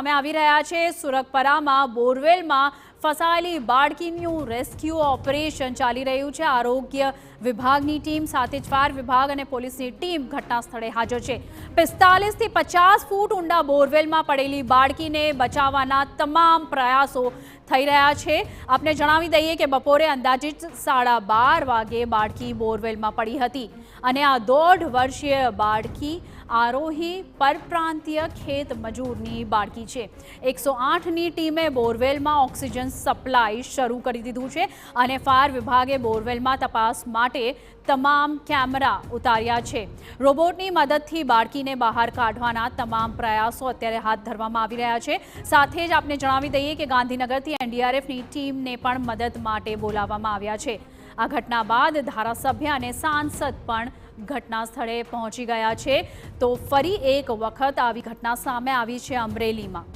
સામે આવી રહ્યા છે। સુરગપરામાં બોરવેલમાં ફસાયેલી બાળકીનું રેસ્ક્યુ ઓપરેશન ચાલી રહ્યું છે। આરોગ્ય વિભાગની ટીમ સાથે જ ફાયર વિભાગ અને પોલીસની ટીમ ઘટના સ્થળે હાજર છે। 45 થી 50 ફૂટ ઊંડા બોરવેલમાં પડેલી બાળકીને બચાવવાના તમામ પ્રયાસો થઈ રહ્યા છે। આપને જણાવી દઈએ કે બપોરે અંદાજિત 12:30 વાગે બાળકી બોરવેલમાં પડી હતી અને આ 1.5 વર્ષીય બાળકી આરોહી પરપ્રાંતીય ખેત મજૂરની બાળકી છે। 108ની ટીમે બોરવેલમાં ઓક્સિજન સપ્લાય શરૂ કરી દીધું છે અને ફાયર વિભાગે બોરવેલમાં તપાસ માટે તમામ કેમેરા ઉતાર્યા છે। રોબોટની મદદથી બાળકીને બહાર કાઢવાના તમામ પ્રયાસો અત્યારે હાથ ધરવામાં આવી રહ્યા છે। સાથે જ આપને જણાવી દઈએ કે ગાંધીનગરથી એનડીઆરએફની ટીમને પણ મદદ માટે બોલાવવામાં આવ્યા છે। આ ઘટના બાદ ધારાસભ્ય અને સાંસદ પણ ઘટના સ્થળે પહોંચી ગયા છે। તો ફરી એક વખત આવી ઘટના સામે આવી છે અમરેલીમાં।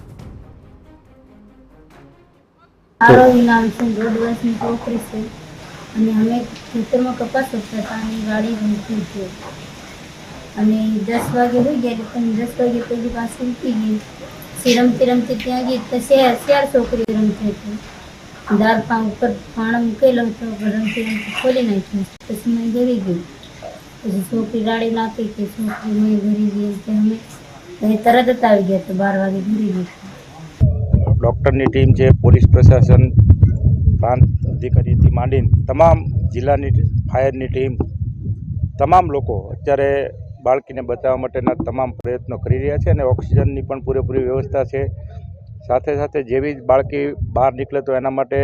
આરોહી નામ છે, 1.5 વર્ષની છોકરી છે અને અમે ખેતરમાં કપાસ રોપતા હતા અને ગાડી રમતી હતી અને 10 વાગે હોઈ ગયા પણ 10 વાગે પેલી પાસે ઉઠી ગઈ। રમતી રમતી ત્યાં ગઈ તો ચાર છોકરીઓ રમતી હતી। દાળ ઉપર પાણી મૂકેલો હતો, રમતી રમતી ખોલી નાખ્યું। પછી મેં ઘરે ગઈ, પછી છોકરી રાડી નાખી કે છોકરી મેં ઘરે ગઈ કે અમે તરત જ આવી ગયા તો 12 વાગે ઘરે ગઈ। ડૉક્ટરની ટીમ છે, પોલીસ પ્રશાસન, પ્રાંત અધિકારીથી માંડીને તમામ જિલ્લાની ફાયરની ટીમ, તમામ લોકો અત્યારે બાળકીને બચાવવા માટેના તમામ પ્રયત્નો કરી રહ્યા છે અને ઓક્સિજનની પણ પૂરેપૂરી વ્યવસ્થા છે। સાથે સાથે જેવી જ બાળકી બહાર નીકળે તો એના માટે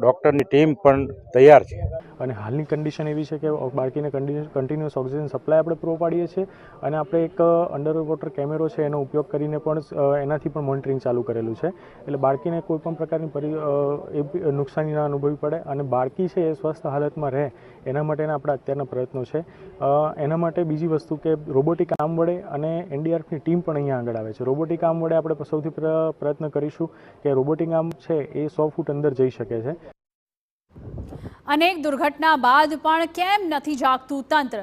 ડૉક્ટરની ટીમ પણ તૈયાર છે અને હાલની કન્ડિશન એવી છે કે બાળકીને કન્ટિન્યુઅસ ઓક્સિજન સપ્લાય આપણે પૂરો પાડીએ છીએ અને આપણે એક અંડર વોટર કેમેરો છે એનો ઉપયોગ કરીને પણ એનાથી પણ મોનિટરિંગ ચાલુ કરેલું છે। એટલે બાળકીને કોઈ પણ પ્રકારની નુકસાની ના અનુભવવી પડે અને બાળકી છે એ સ્વસ્થ હાલતમાં રહે એના માટેના આપણા અત્યારના પ્રયત્નો છે। એના માટે બીજી વસ્તુ કે રોબોટિક આર્મ વડે અને એનડીઆરએફની ટીમ પણ અહીંયા આગળ આવે છે। રોબોટિક આર્મ વડે આપણે સૌથી પ્રયત્ન કરીશું કે રોબોટિક આર્મ છે એ 100 ફૂટ અંદર જઈ શકે છે। અનેક દુર્ઘટના બાદ પણ કેમ નથી જાગતું તંત્ર?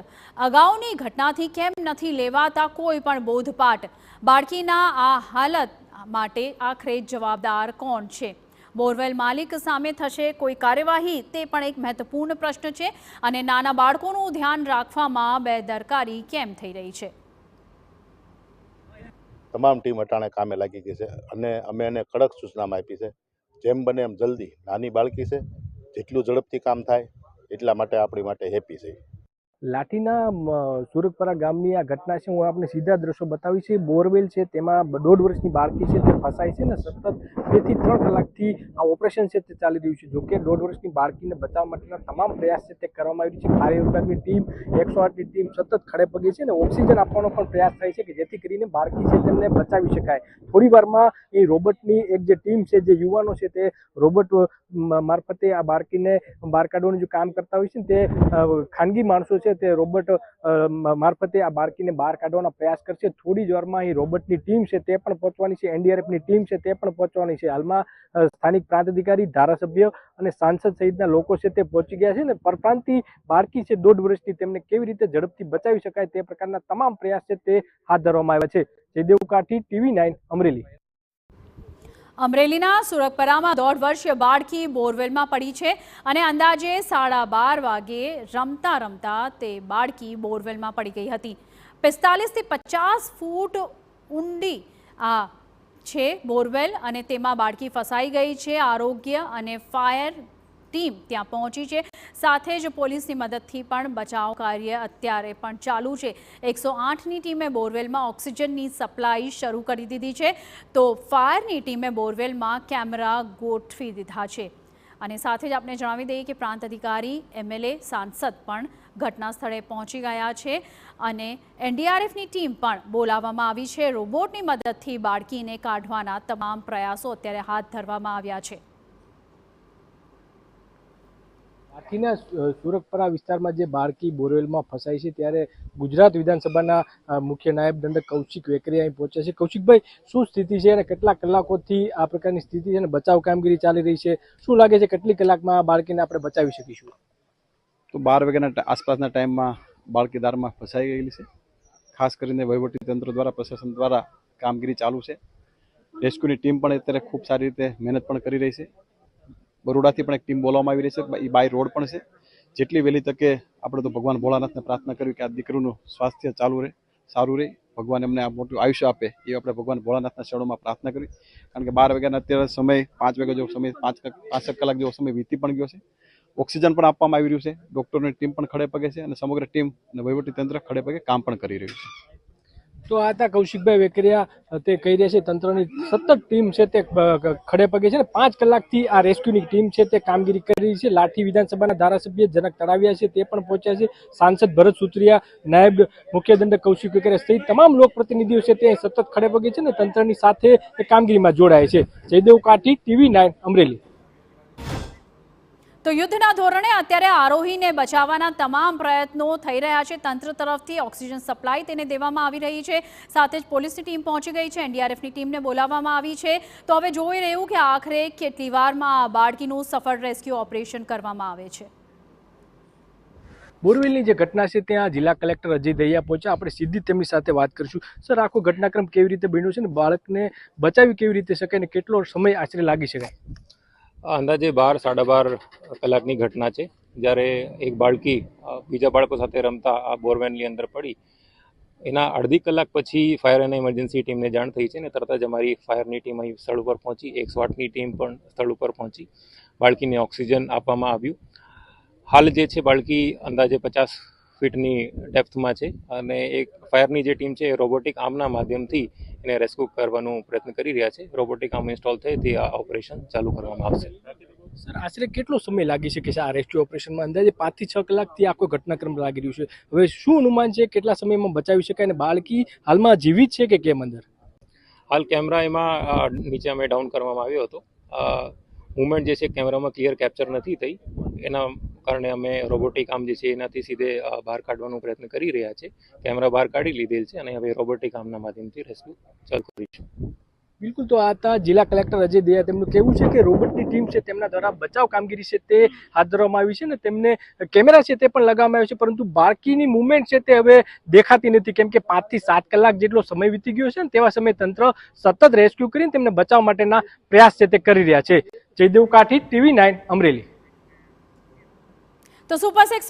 અગાઉની ઘટનાથી કેમ નથી લેવાતા કોઈ પણ બોધપાઠ? બાળકીના આ હાલત માટે આખરે જવાબદાર કોણ છે? બોરવેલ માલિક સામે થશે કોઈ કાર્યવાહી? તે પણ એક મહત્વપૂર્ણ પ્રશ્ન છે અને નાના બાળકોનું ધ્યાન રાખવામાં બેદરકારી કેમ થઈ રહી છે? તમામ ટીમ અટાણે કામે લાગી ગઈ છે અને અમે એને કડક સૂચનામાં આપી છે, જેમ બને એમ જલ્દી, નાની બાળકી છે, જેટલું ઝડપથી કામ થાય એટલા માટે આપણી માટે હેપી છે। લાઠીના સુરગપરા ગામની આ ઘટના છે। હું આપને સીધા દ્રશ્યો બતાવી છે। બોરવેલ છે તેમાં 1.5 વર્ષની બાળકી છે તે ફસાઈ છે ને સતત 2 થી 3 કલાકથી આ ઓપરેશન છે તે ચાલી રહ્યું છે। જોકે 1.5 વર્ષની બાળકીને બચાવવા માટેના તમામ પ્રયાસ છે તે કરવામાં આવ્યું છે। ફાયર વિભાગની ટીમ, 108ની ટીમ સતત ખડે પગે છે અને ઓક્સિજન આપવાનો પણ પ્રયાસ થાય છે કે જેથી કરીને બાળકી છે તેમને બચાવી શકાય। થોડી વારમાં એ રોબોટની એક જે ટીમ છે, જે યુવાનો છે તે રોબોટ મારફતે આ બાળકીને બહાર કાઢવાનું જે કામ કરતા હોય છે તે ખાનગી માણસો છે તે રોબોટ મારફતે આ બાળકીને બહાર કાઢવાના પ્રયાસ કરશે। થોડી જ વારમાં અહીં રોબોટની ટીમ છે તે પણ પહોંચવાની છે, એનડીઆરએફની ટીમ છે તે પણ પહોંચવાની છે। હાલમાં સ્થાનિક પ્રાંત અધિકારી, ધારાસભ્ય અને સાંસદ સહિતના લોકો છે તે પહોંચી ગયા છે ને પરપ્રાંતિ બાળકી છે 1.5 વર્ષની, તેમને કેવી રીતે ઝડપથી બચાવી શકાય તે પ્રકારના તમામ પ્રયાસ છે તે હાથ ધરવામાં આવ્યા છે। જયદેવ કાઠી, TV9 અમરેલી। અમરેલીના સુરગપરામાં 1.5 વર્ષીય બાળકી બોરવેલમાં પડી છે અને અંદાજે 12:30 વાગે રમતા રમતા તે બાળકી બોરવેલમાં પડી ગઈ હતી। 45 થી 50 ફૂટ ઊંડી આ છે બોરવેલ અને તેમાં બાળકી ફસાઈ ગઈ છે। આરોગ્ય અને ફાયર ટીમ ત્યાં પહોંચી છે, સાથે જ પોલીસની મદદથી પણ બચાવ કાર્ય અત્યારે પણ ચાલુ છે। 108ની ટીમે બોરવેલમાં ઓક્સિજનની સપ્લાય શરૂ કરી દીધી છે, તો ફાયરની ટીમે બોરવેલમાં કેમેરા ગોઠવી દીધા છે અને સાથે જ આપણે જણાવી દઈએ કે પ્રાંત અધિકારી, એમએલએ, સાંસદ પણ ઘટના સ્થળે પહોંચી ગયા છે અને એનડીઆરએફની ટીમ પણ બોલાવવામાં આવી છે। રોબોટની મદદથી બાળકીને કાઢવાના તમામ પ્રયાસો અત્યારે હાથ ધરવામાં આવ્યા છે। લાઠીના સુરગપરા વિસ્તારમાં જે બાળકી બોરવેલમાં ફસાઈ છે ત્યારે ગુજરાત વિધાનસભાના મુખ્ય નાયબ દંડક કૌશિક વેકરિયા અહીં પહોંચ્યા છે। કૌશિકભાઈ, શું સ્થિતિ છે અને કેટલા કલાકોથી આ પ્રકારની સ્થિતિ છે અને બચાવ કામગીરી ચાલી રહી છે? શું લાગે છે કેટલી કલાકમાં આ બાળકીને આપણે બચાવી શકીશું? તો 12 વાગ્યાના આસપાસના ટાઈમમાં બાળકી દારમાં ફસાઈ ગયેલી છે। ખાસ કરીને વહીવટી તંત્ર દ્વારા, પ્રશાસન દ્વારા કામગીરી ચાલુ છે. રેસ્ક્યુની ટીમ પણ અત્યારે ખૂબ સારી રીતે મહેનત પણ કરી રહી છે. બરોડાથી પણ એક ટીમ બોલાવવામાં આવી રહી છે, એ બાય રોડ પણ છે. જેટલી વહેલી તકે આપણે તો ભગવાન ભોળાનાથને પ્રાર્થના કરવી કે આ દીકરીનું સ્વાસ્થ્ય ચાલુ રહે, સારું રહે, ભગવાન એમને આ મોટું આયુષ્ય આપે એ આપણે ભગવાન ભોળાનાથના ચરણોમાં પ્રાર્થના કરવી. કારણ કે 12 વાગ્યાના અત્યારે સમય 5 વાગ્યા જેવો સમય 5 કલાક જેવો સમય વીતી પણ ગયો છે. ઓક્સિજન પણ આપવામાં આવી રહ્યું છે. ડૉક્ટરોની ટીમ પણ ખડે પગે છે અને સમગ્ર ટીમ અને વહીવટીતંત્ર ખડે પગે કામ પણ કરી રહ્યું છે. તો આ હતા કૌશિકભાઈ વેકરિયા, તે કહી રહ્યા છે તંત્રની સતત ટીમ છે તે ખડે પગે છે ને 5 કલાકથી આ રેસ્ક્યુની ટીમ છે તે કામગીરી કરી રહી છે. લાઠી વિધાનસભાના ધારાસભ્ય જનક તળાવિયા છે તે પણ પહોંચ્યા છે. સાંસદ ભરત સુતરિયા, નાયબ મુખ્ય દંડક કૌશિક વેકરિયા સહિત તમામ લોકપ્રતિનિધિઓ છે તે સતત ખડે પગે છે ને તંત્રની સાથે એ કામગીરીમાં જોડાય છે. જયદેવ કાઠી, TV9 અમરેલી. તો યુદ્ધના ધોરણે અત્યારે આરોહીને બચાવવાના તમામ પ્રયત્નો થઈ રહ્યા છે. તંત્ર તરફથી ઓક્સિજન સપ્લાય તેને દેવામાં આવી રહી છે. સાથે જ પોલીસની ટીમ પહોંચી ગઈ છે, NDRFની ટીમને બોલાવવામાં આવી છે. તો હવે જોઈ રહ્યું કે આખરે કેટલી વારમાં આ બાળકીનું સફળ રેસ્ક્યુ ઓપરેશન કરવામાં આવે છે. બોરવેલની જે ઘટના છે ત્યાં જિલ્લા કલેક્ટર અજય દહિયા પહોંચ્યા. આપણે સીધી તેમની સાથે વાત કરીશું. સર, આખો ઘટનાક્રમ કેવી રીતે બન્યો છે ને બાળકને બચાવી કેવી રીતે શકાય ને કેટલો સમય આશરે લાગી શકાય? અંદાજે 12-12.5 કલાકની ઘટના છે, જ્યારે એક બાળકી બીજા બાળકો સાથે રમતા આ બોરવેલની અંદર પડી. એના અડધી કલાક પછી ફાયર અને ઇમરજન્સી ટીમને જાણ થઈ છે ને તરત જ અમારી ફાયરની ટીમ અહીં સ્થળ ઉપર પહોંચી. 108ની ટીમ પણ સ્થળ ઉપર પહોંચી. બાળકીને ઓક્સિજન આપવામાં આવ્યું. હાલ જે છે બાળકી અંદાજે 50 ફીટની ડેપ્થમાં છે અને એક ફાયરની જે ટીમ છે એ રોબોટિક આર્મના માધ્યમથી એને રેસ્ક્યુ કરવાનો પ્રયત્ન કરી રહ્યા છે. રોબોટિક આર્મ ઇન્સ્ટોલ થઈ તે આ ઓપરેશન ચાલુ કરવામાં આવશે. સર, આશરે કેટલો સમય લાગી શકે છે આ રેસ્ક્યુ ઓપરેશનમાં? અંદાજે 5 થી 6 કલાકથી આખો ઘટનાક્રમ લાગી રહ્યું છે. હવે શું અનુમાન છે કેટલા સમયમાં બચાવી શકાય અને બાળકી હાલમાં જીવિત છે કે કેમ અંદર? હાલ કેમેરા એમાં નીચે અમે ડાઉન કરવામાં આવ્યો હતો. મુવમેન્ટ જે છે કેમેરામાં ક્લિયર કેપ્ચર નથી થઈ, એના કારણે અમે રોબોટિક આર્મ જે છે એનાથી સીધે બહાર કાઢવાનો પ્રયત્ન કરી રહ્યા છે. કેમેરા બહાર કાઢી લીધેલ છે અને હવે રોબોટિક આર્મના માધ્યમથી રેસ્ક્યુ ચાલુ કરીશું. બિલકુલ. તો આ હતા જિલ્લા કલેક્ટર અજય દહિયા. તેમનું કહેવું છે કે રોબોટની ટીમ છે તેમના દ્વારા બચાવ કામગીરી છે તે હાથ ધરવામાં આવી છે ને તેમને કેમેરા છે તે પણ લગાવવામાં આવ્યો છે, પરંતુ બાળકીની મુવમેન્ટ છે તે હવે દેખાતી નથી, કેમ કે 5 થી 7 કલાક જેટલો સમય વીતી ગયો છે ને તેવા સમયે તંત્ર સતત રેસ્ક્યુ કરીને તેમને બચાવવા માટેના પ્રયાસ છે તે કરી રહ્યા છે. જયદેવ કાઠી, TV9 અમરેલી. તો સુપર 6